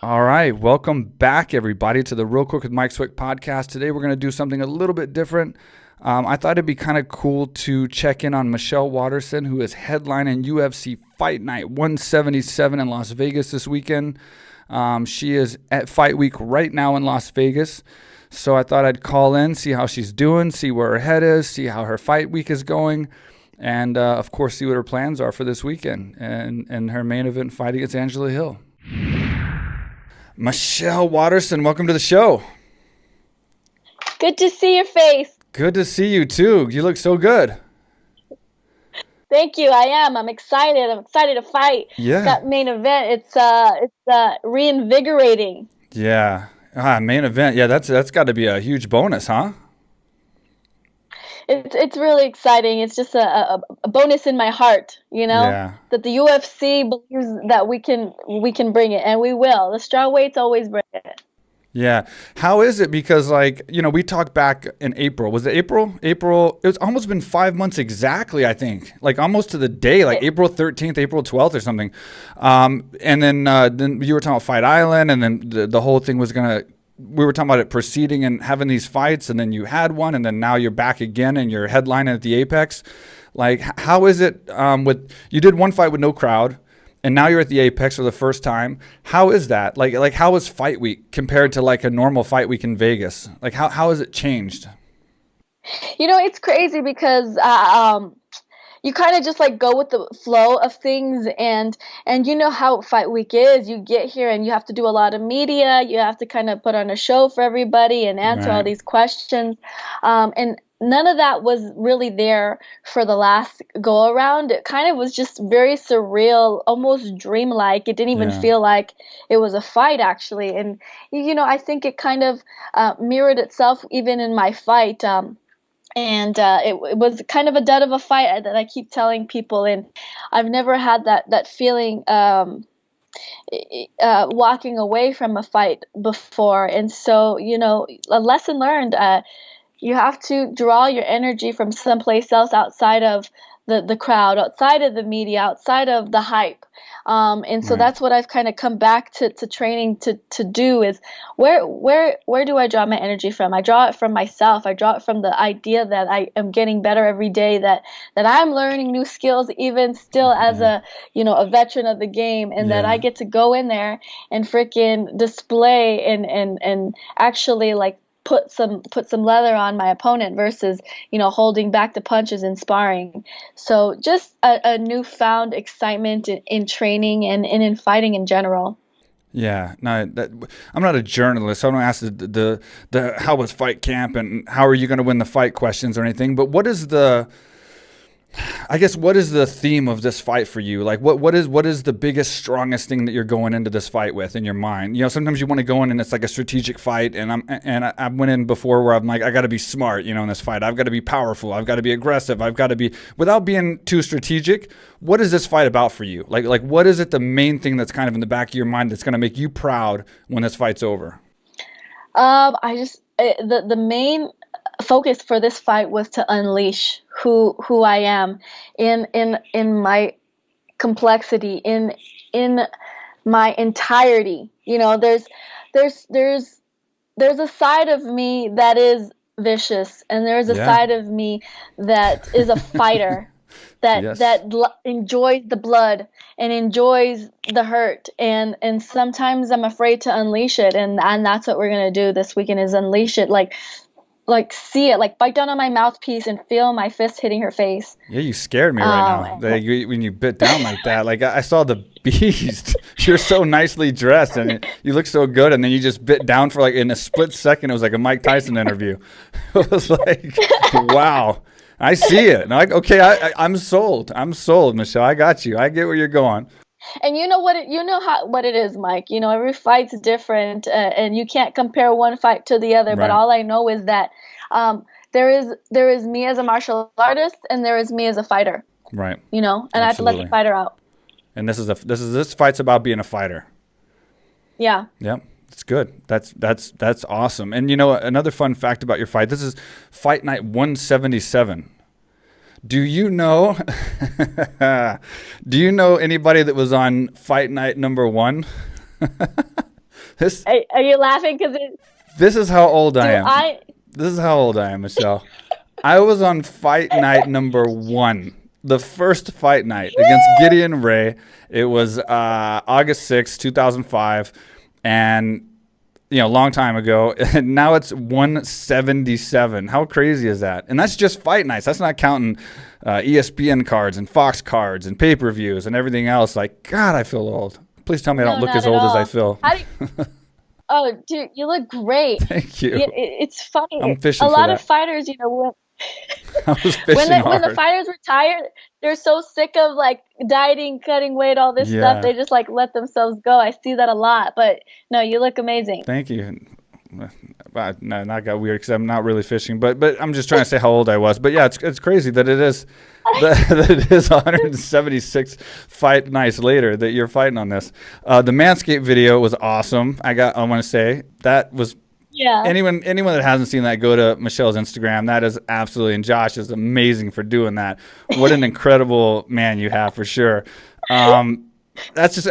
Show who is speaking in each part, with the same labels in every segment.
Speaker 1: All right, welcome back, everybody, to the Real Quick with Mike Swick podcast. Today, we're going to do something a little bit different. I thought it'd be kind of cool to check in on Michelle Waterson, who is headlining UFC Fight Night 177 in Las Vegas this weekend. She is at Fight Week right now in Las Vegas, so I thought I'd call in, see how she's doing, see where her head is, see how her fight week is going, and of course, see what her plans are for this weekend and her main event fight against Angela Hill. Michelle Waterson, welcome to the show.
Speaker 2: Good to see your face.
Speaker 1: Good to see you too. You look so good.
Speaker 2: Thank you. I am. I'm excited. I'm excited to fight.
Speaker 1: Yeah.
Speaker 2: That main event. It's reinvigorating.
Speaker 1: Yeah. Main event. Yeah, that's got to be a huge bonus, huh?
Speaker 2: It's really exciting. It's just a bonus in my heart,
Speaker 1: Yeah.
Speaker 2: that the UFC believes that we can bring it, and we will. The strawweights always bring it.
Speaker 1: Yeah. How is it? Because we talked back in April. Was it April? April. It's almost been 5 months exactly, I think. Like almost to the day, like April 13th, April 12th or something. And then you were talking about Fight Island, and then the whole thing was we were talking about it proceeding and having these fights, and then you had one, and then now you're back again and you're headlining at the Apex. Like, how is it you did one fight with no crowd, and now you're at the Apex for the first time. How is that? Like how is fight week compared to like a normal fight week in Vegas? Like how has it changed?
Speaker 2: It's crazy because you kind of just like go with the flow of things, and you know how fight week is. You get here and you have to do a lot of media. You have to kind of put on a show for everybody and answer all these questions. And none of that was really there for the last go around. It kind of was just very surreal, almost dreamlike. It didn't even feel like it was a fight, actually. And I think it kind of mirrored itself even in my fight. And it was kind of a dud of a fight that I keep telling people, and I've never had that feeling walking away from a fight before. And so, a lesson learned. You have to draw your energy from someplace else outside of the crowd, outside of the media, outside of the hype. And so that's what I've kind of come back to training to do is where do I draw my energy from? I draw it from myself. I draw it from the idea that I am getting better every day, that I'm learning new skills, even still as a veteran of the game, and that I get to go in there and freaking display and actually like put some leather on my opponent versus holding back the punches and sparring. So just a newfound excitement in training and in fighting in general.
Speaker 1: Yeah, no, I'm not a journalist, so I don't ask the how was fight camp and how are you going to win the fight questions or anything. But what is the theme of this fight for you? Like, what is the biggest, strongest thing that you're going into this fight with in your mind? Sometimes you want to go in and it's like a strategic fight, and I went in before where I'm like, I got to be smart, in this fight. I've got to be powerful. I've got to be aggressive. I've got to be, without being too strategic. What is this fight about for you? Like what is it, the main thing that's kind of in the back of your mind that's going to make you proud when this fight's over?
Speaker 2: The main focus for this fight was to unleash who I am in my complexity, in my entirety. There's a side of me that is vicious, and there's a side of me that is a fighter that enjoys the blood and enjoys the hurt, and sometimes I'm afraid to unleash it, and that's what we're gonna do this weekend, is unleash it, like see it, like bite down on my mouthpiece and feel my fist hitting her face. Yeah,
Speaker 1: you scared me right now. When you bit down like that, like I saw the beast. You're so nicely dressed and you look so good, and then you just bit down for like in a split second. It was like a Mike Tyson interview. It was like, wow. I see it. And I'm sold. I'm sold, Michelle. I got you. I get where you're going.
Speaker 2: And what it is, Mike. Every fight's different, and you can't compare one fight to the other. Right. But all I know is that there is me as a martial artist, and there is me as a fighter.
Speaker 1: Right.
Speaker 2: And absolutely. I have to let the fighter out.
Speaker 1: And this fight's about being a fighter.
Speaker 2: Yeah.
Speaker 1: Yep. It's good. That's awesome. And another fun fact about your fight. This is Fight Night 177. Do you know anybody that was on Fight Night number 1? This
Speaker 2: Are you laughing because
Speaker 1: this is how old I am.
Speaker 2: I
Speaker 1: This is how old I am, Michelle. I was on fight night number 1, the first fight night against Gideon Ray. It was August 6th, 2005, and a long time ago. And now it's 177. How crazy is that? And that's just fight nights. That's not counting ESPN cards and Fox cards and pay-per-views and everything else. Like, God, I feel old. Please tell me I don't look as old as I feel.
Speaker 2: Oh, dude, you look great.
Speaker 1: Thank you.
Speaker 2: It's funny.
Speaker 1: I'm fishing
Speaker 2: a
Speaker 1: for
Speaker 2: lot
Speaker 1: that.
Speaker 2: of fighters,
Speaker 1: I was fishing hard.
Speaker 2: when the fighters retire, they're so sick of like dieting, cutting weight, all this stuff. They just like let themselves go. I see that a lot. But no, you look amazing.
Speaker 1: Thank you. No, not got weird because I'm not really fishing, but I'm just trying to say how old I was. But yeah, it's crazy that it is that it is 176 fight nights later that you're fighting on this. The Manscaped video was awesome. I want to say that was.
Speaker 2: Yeah.
Speaker 1: Anyone that hasn't seen that, go to Michelle's Instagram. That is absolutely, and Josh is amazing for doing that. What an incredible man you have, for sure. That's just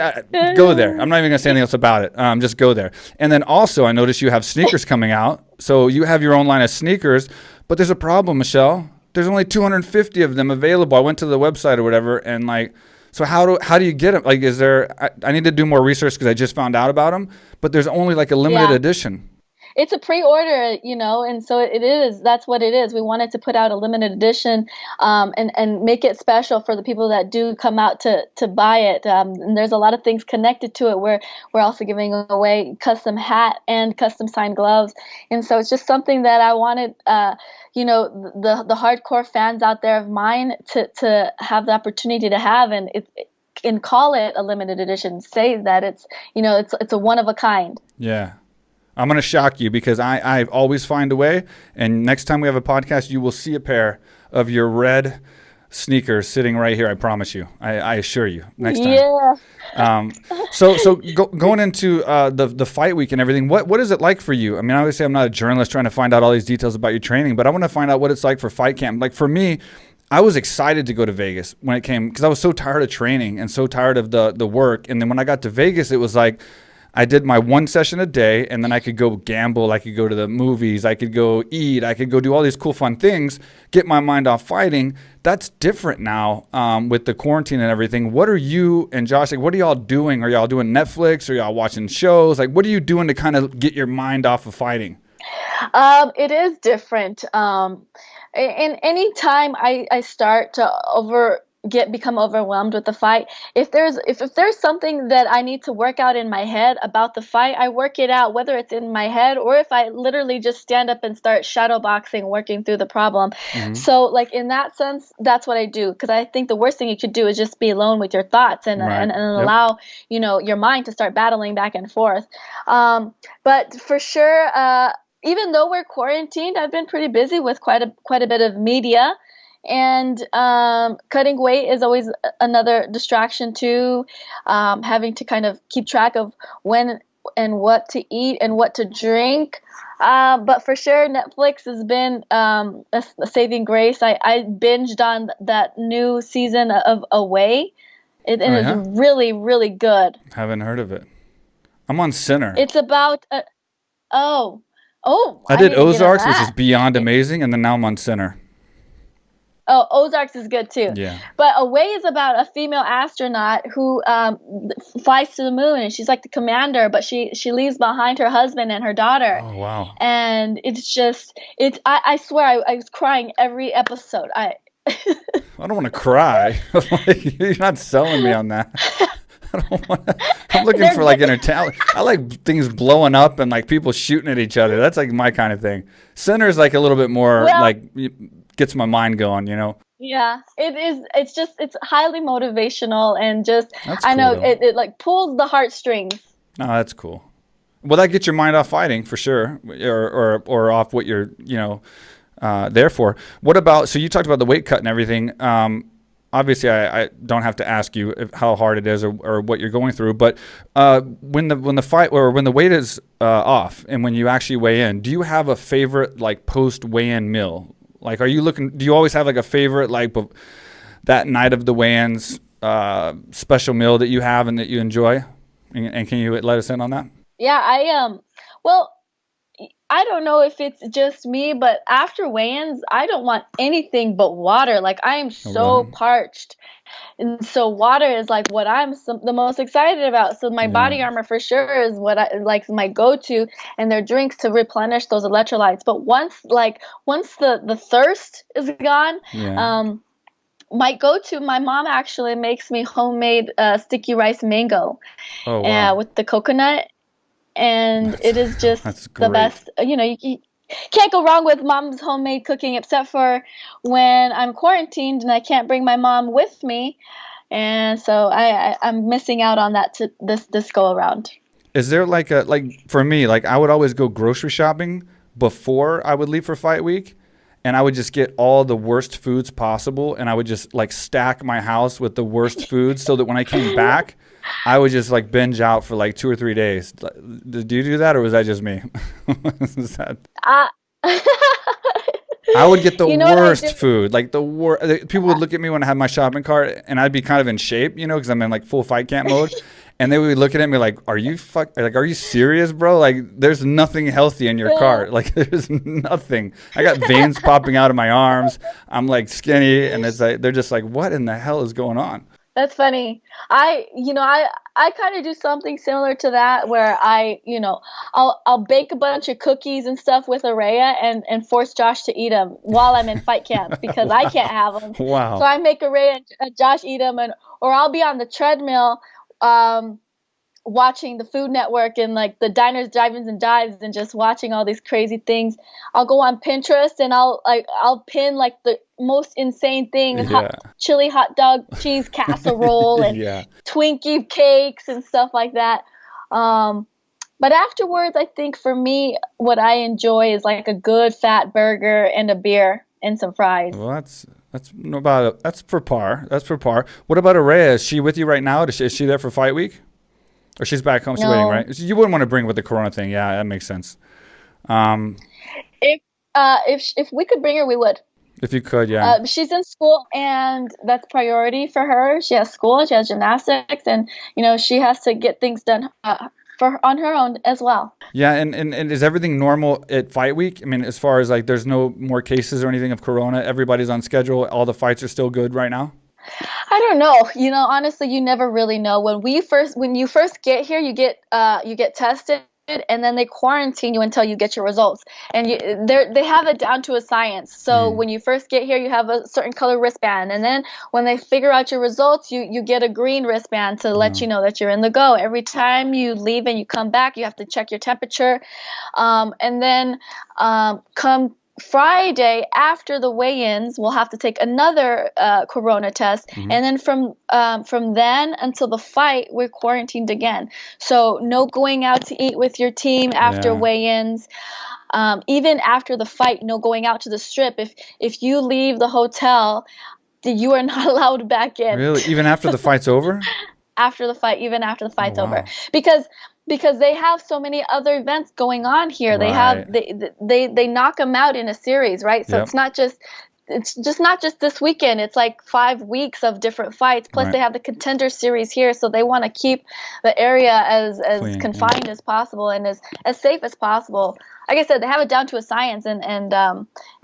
Speaker 1: go there. I'm not even gonna say anything else about it. Just go there. And then also, I noticed you have sneakers coming out. So you have your own line of sneakers, but there's a problem, Michelle. There's only 250 of them available. I went to the website or whatever, and like, so how do you get them? Like, is there? I need to do more research because I just found out about them. But there's only like a limited edition.
Speaker 2: It's a pre-order, and so it is. That's what it is. We wanted to put out a limited edition, and make it special for the people that do come out to buy it. And there's a lot of things connected to it. We're also giving away custom hat and custom signed gloves, and so it's just something that I wanted, the hardcore fans out there of mine to have the opportunity to have, and call it a limited edition. Say that it's a one of a kind.
Speaker 1: Yeah. I'm going to shock you because I always find a way. And next time we have a podcast, you will see a pair of your red sneakers sitting right here. I promise you. I assure you. Next time. Yeah. So going into the fight week and everything, what is it like for you? I mean, obviously, I'm not a journalist trying to find out all these details about your training, but I want to find out what it's like for fight camp. Like for me, I was excited to go to Vegas when it came because I was so tired of training and so tired of the work. And then when I got to Vegas, it was like, I did my one session a day, and then I could go gamble. I could go to the movies. I could go eat. I could go do all these cool, fun things, get my mind off fighting. That's different now with the quarantine and everything. What are you and Josh, like, what are y'all doing? Are y'all doing Netflix? Are y'all watching shows? Like, what are you doing to kind of get your mind off of fighting?
Speaker 2: It is different. And any time I start to become overwhelmed with the fight, if there's something that I need to work out in my head about the fight, I work it out, whether it's in my head or if I literally just stand up and start shadow boxing, working through the problem. Mm-hmm. So like in that sense, that's what I do, because I think the worst thing you could do is just be alone with your thoughts and allow your mind to start battling back and forth. But for sure, even though we're quarantined, I've been pretty busy with quite a bit of media. And cutting weight is always another distraction too. Having to kind of keep track of when and what to eat and what to drink. But for sure, Netflix has been a saving grace. I binged on that new season of Away. It is really, really good.
Speaker 1: Haven't heard of it. I'm on Sinner.
Speaker 2: It's about
Speaker 1: I did Ozarks, which is beyond amazing, and then now I'm on Sinner.
Speaker 2: Oh, Ozarks is good too.
Speaker 1: Yeah.
Speaker 2: But Away is about a female astronaut who flies to the moon, and she's like the commander, but she leaves behind her husband and her daughter.
Speaker 1: Oh, wow.
Speaker 2: And I swear I was crying every episode. I
Speaker 1: don't want to cry. You're not selling me on that. I'm looking for like entertainment. I like things blowing up and like people shooting at each other. That's like my kind of thing. Sinner's like a little bit more like gets my mind going,
Speaker 2: Yeah, it is. It's highly motivational and just
Speaker 1: that's
Speaker 2: I
Speaker 1: cool,
Speaker 2: know
Speaker 1: though.
Speaker 2: it like pulls the heartstrings.
Speaker 1: No, that's cool. Well, that gets your mind off fighting for sure, or off what you're there for. What about? So you talked about the weight cut and everything. Obviously, I don't have to ask you how hard it is or what you're going through. But when the fight or when the weight is off and when you actually weigh in, do you have a favorite like post weigh-in meal? Like, do you always have like a favorite like that night of the weigh-ins special meal that you have and that you enjoy? And can you let us in on that?
Speaker 2: Yeah, well, I don't know if it's just me, but after weigh-ins, I don't want anything but water. Like I am
Speaker 1: Oh,
Speaker 2: so
Speaker 1: really?
Speaker 2: parched. And so water is like what the most excited about. So my
Speaker 1: Yeah.
Speaker 2: body armor for sure is what I like my go-to, and their drinks to replenish those electrolytes. But once the thirst is gone,
Speaker 1: Yeah.
Speaker 2: um my go-to, my mom actually makes me homemade sticky rice mango
Speaker 1: Oh, wow.
Speaker 2: with the coconut, and
Speaker 1: That's
Speaker 2: it is just
Speaker 1: that's
Speaker 2: the
Speaker 1: great.
Speaker 2: best. You can't go wrong with mom's homemade cooking, except for when I'm quarantined and I can't bring my mom with me, and so I'm missing out on that this go around.
Speaker 1: Is there like for me, like I would always go grocery shopping before I would leave for fight week, and I would just get all the worst foods possible, and I would just like stack my house with the worst foods so that when I came back, I would just like binge out for like 2 or 3 days. Did you do that, or was that just me? Was that?
Speaker 2: I
Speaker 1: I would get the
Speaker 2: you know what I do?
Speaker 1: worst food, like the worst. People would look at me when I had my shopping cart, and I'd be kind of in shape, because I'm in like full fight camp mode, and they would look at me like, are you serious, bro? Like, there's nothing healthy in your
Speaker 2: Yeah.
Speaker 1: cart. Like, there's nothing. I got veins popping out of my arms. I'm like skinny, and it's like they're just like, what in the hell is going on?
Speaker 2: That's funny. I kind of do something similar to that where I'll bake a bunch of cookies and stuff with Araya and force Josh to eat them while I'm in fight camp because I can't
Speaker 1: Wow,
Speaker 2: have them. So
Speaker 1: wow.
Speaker 2: I make Araya and Josh eat them, or I'll be on the treadmill um watching the Food Network and like the diners, drive-ins, and dives, and just watching all these crazy things. I'll go on Pinterest and I'll pin like the most insane thing,
Speaker 1: Yeah,
Speaker 2: chili hot dog cheese casserole and
Speaker 1: yeah.
Speaker 2: Twinkie cakes and stuff like that. Um, but afterwards, I think for me, what I enjoy is like a good fat burger and a beer and some fries.
Speaker 1: Well, that's no about that's for par. That's for par. What about Araya? Is she with you right now? Is she there for fight week? Or she's back home. She's waiting,
Speaker 2: No,
Speaker 1: right? You wouldn't want to bring with the Corona thing. Yeah, that makes sense. Um,
Speaker 2: if we could bring her, we would.
Speaker 1: if you could, yeah.
Speaker 2: She's in school, and that's priority for her. She has school, she has gymnastics, and she has to get things done on her own as well.
Speaker 1: Yeah, and is everything normal at fight week? I mean, as far as like there's no more cases or anything of Corona, everybody's on schedule, all the fights are still good right now?
Speaker 2: I don't know. Honestly, you never really know. When you first get here, you get tested, and then they quarantine you until you get your results. And they have it down to a science. So
Speaker 1: Mm,
Speaker 2: when you first get here, you have a certain color wristband, and then when they figure out your results, you get a green wristband to let you
Speaker 1: no.
Speaker 2: know that you're in the go. Every time you leave and you come back, you have to check your temperature, and then come Friday after the weigh-ins, we'll have to take another corona test,
Speaker 1: Hmm.
Speaker 2: and then from then until the fight, we're quarantined again. So no going out to eat with your team after
Speaker 1: Yeah.
Speaker 2: weigh-ins. Even after the fight, no going out to the strip. If you leave the hotel, you are not allowed back in
Speaker 1: Really? Even after the fight's over?
Speaker 2: after the fight, even after the
Speaker 1: Oh,
Speaker 2: fight's over,
Speaker 1: wow.
Speaker 2: because they have so many other events going on here.
Speaker 1: Right.
Speaker 2: They knock them out in a series, right? So
Speaker 1: Yep.
Speaker 2: it's just not just this weekend. It's like 5 weeks of different fights. Plus,
Speaker 1: Right.
Speaker 2: they have the Contender series here, so they want to keep the area as
Speaker 1: Clean. Yeah.
Speaker 2: confined as possible and as safe as possible. Like I said, they have it down to a science, and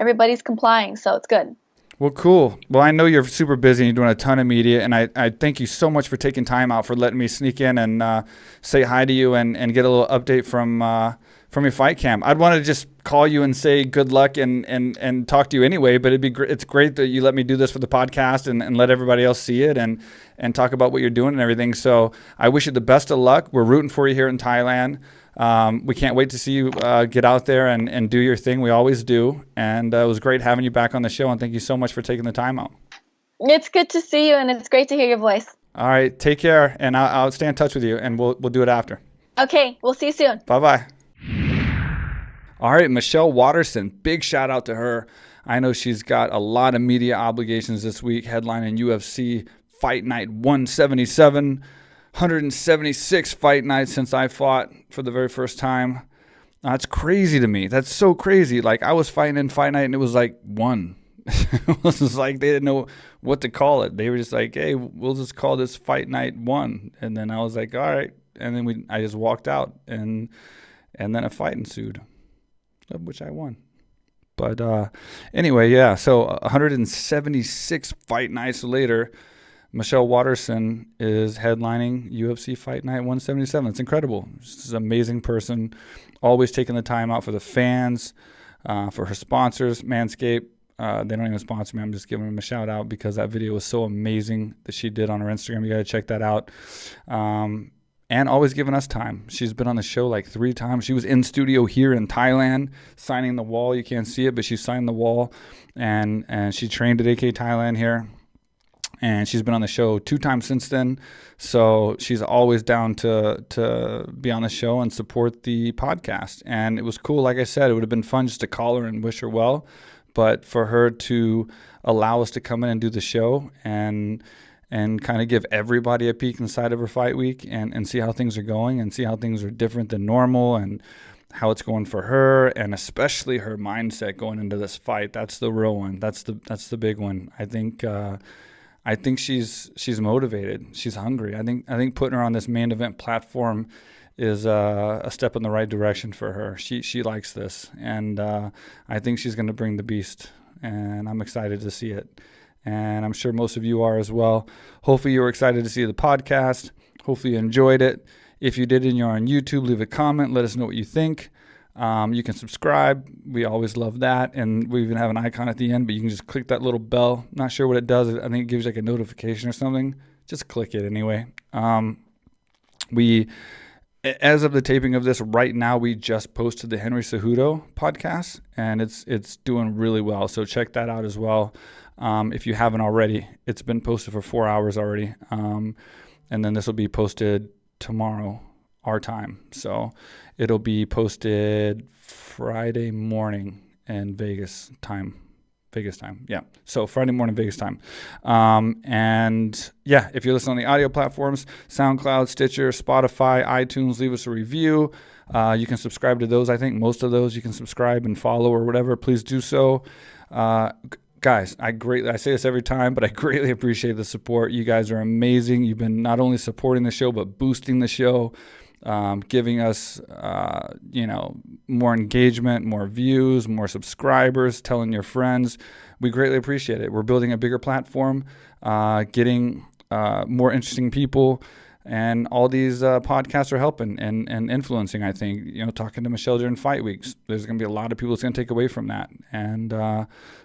Speaker 2: everybody's complying, so it's good.
Speaker 1: Well, cool. Well, I know you're super busy and you're doing a ton of media, and I thank you so much for taking time out for letting me sneak in and say hi to you and get a little update from your fight camp. I'd want to just call you and say good luck and talk to you anyway, but it's great that you let me do this for the podcast and let everybody else see it and talk about what you're doing and everything. So I wish you the best of luck. We're rooting for you here in Thailand. We can't wait to see you get out there and do your thing. We always do. And it was great having you back on the show. And thank you so much for taking the time out.
Speaker 2: It's good to see you, and it's great to hear your voice.
Speaker 1: All right. Take care. And I'll stay in touch with you, and we'll do it after.
Speaker 2: Okay, we'll see you soon.
Speaker 1: Bye-bye. All right. Michelle Waterson. Big shout out to her. I know she's got a lot of media obligations this week, headlining UFC Fight Night 177. 176 fight nights since I fought for the very first time. That's crazy to me. That's so crazy. Like, I was fighting in fight night and it was like one. It was just like they didn't know what to call it. They were just like, hey, we'll just call this fight night one. And then I was like, all right, and then I just walked out, and then a fight ensued, of which I won. But anyway, yeah, so 176 fight nights later, Michelle Waterson is headlining UFC Fight Night 177. It's incredible. She's an amazing person, always taking the time out for the fans, for her sponsors, Manscaped. They don't even sponsor me. I'm just giving them a shout out because that video was so amazing that she did on her Instagram. You got to check that out. And always giving us time. She's been on the show like 3 times. She was in studio here in Thailand signing the wall. You can't see it, but she signed the wall. And she trained at AKA Thailand here. And she's been on the show 2 times since then. So she's always down to be on the show and support the podcast. And it was cool. Like I said, it would have been fun just to call her and wish her well. But for her to allow us to come in and do the show and kind of give everybody a peek inside of her fight week and see how things are going and see how things are different than normal and how it's going for her, and especially her mindset going into this fight. That's the real one. That's the big one. I think she's motivated. She's hungry. I think putting her on this main event platform is a step in the right direction for her. She likes this, and I think she's going to bring the beast, and I'm excited to see it. And I'm sure most of you are as well. Hopefully you were excited to see the podcast. Hopefully you enjoyed it. If you did and you're on YouTube, leave a comment. Let us know what you think. You can subscribe. We always love that. And we even have an icon at the end, but you can just click that little bell. Not sure what it does. I think it gives you like a notification or something. Just click it anyway. As of the taping of this right now, we just posted the Henry Cejudo podcast, and it's doing really well. So check that out as well. If you haven't already, it's been posted for 4 hours already. And then this will be posted tomorrow, our time. So it'll be posted Friday morning in Vegas time. Yeah. So Friday morning, Vegas time. And yeah, if you're listening on the audio platforms, SoundCloud, Stitcher, Spotify, iTunes, leave us a review. You can subscribe to those. I think most of those you can subscribe and follow or whatever. Please do so. Guys, I say this every time, but I greatly appreciate the support. You guys are amazing. You've been not only supporting the show, but boosting the show, giving us, more engagement, more views, more subscribers, telling your friends. We greatly appreciate it. We're building a bigger platform, getting more interesting people, and all these podcasts are helping and influencing, I think. Talking to Michelle during fight weeks, there's going to be a lot of people that's going to take away from that. And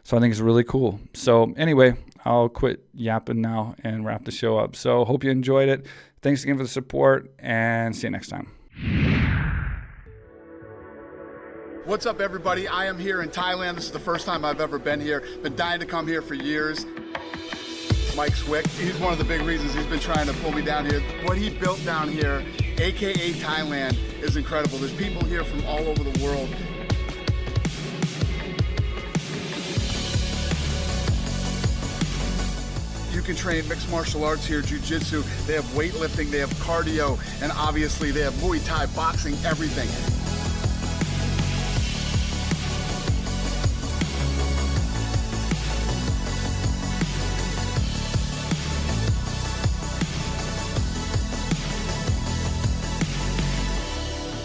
Speaker 1: so I think it's really cool. So anyway, I'll quit yapping now and wrap the show up. So hope you enjoyed it. Thanks again for the support, and see you next time.
Speaker 3: What's up, everybody? I am here in Thailand. This is the first time I've ever been here. Been dying to come here for years. Mike Swick, he's one of the big reasons he's been trying to pull me down here. What he built down here, AKA Thailand, is incredible. There's people here from all over the world. You can train mixed martial arts here, jiu-jitsu. They have weightlifting, they have cardio, and obviously they have Muay Thai, boxing, everything.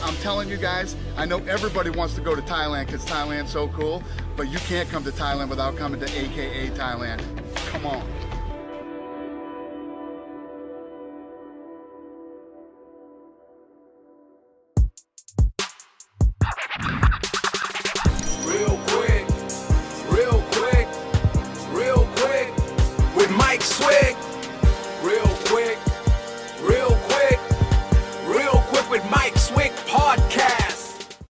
Speaker 3: I'm telling you guys, I know everybody wants to go to Thailand because Thailand's so cool, but you can't come to Thailand without coming to AKA Thailand. Come on.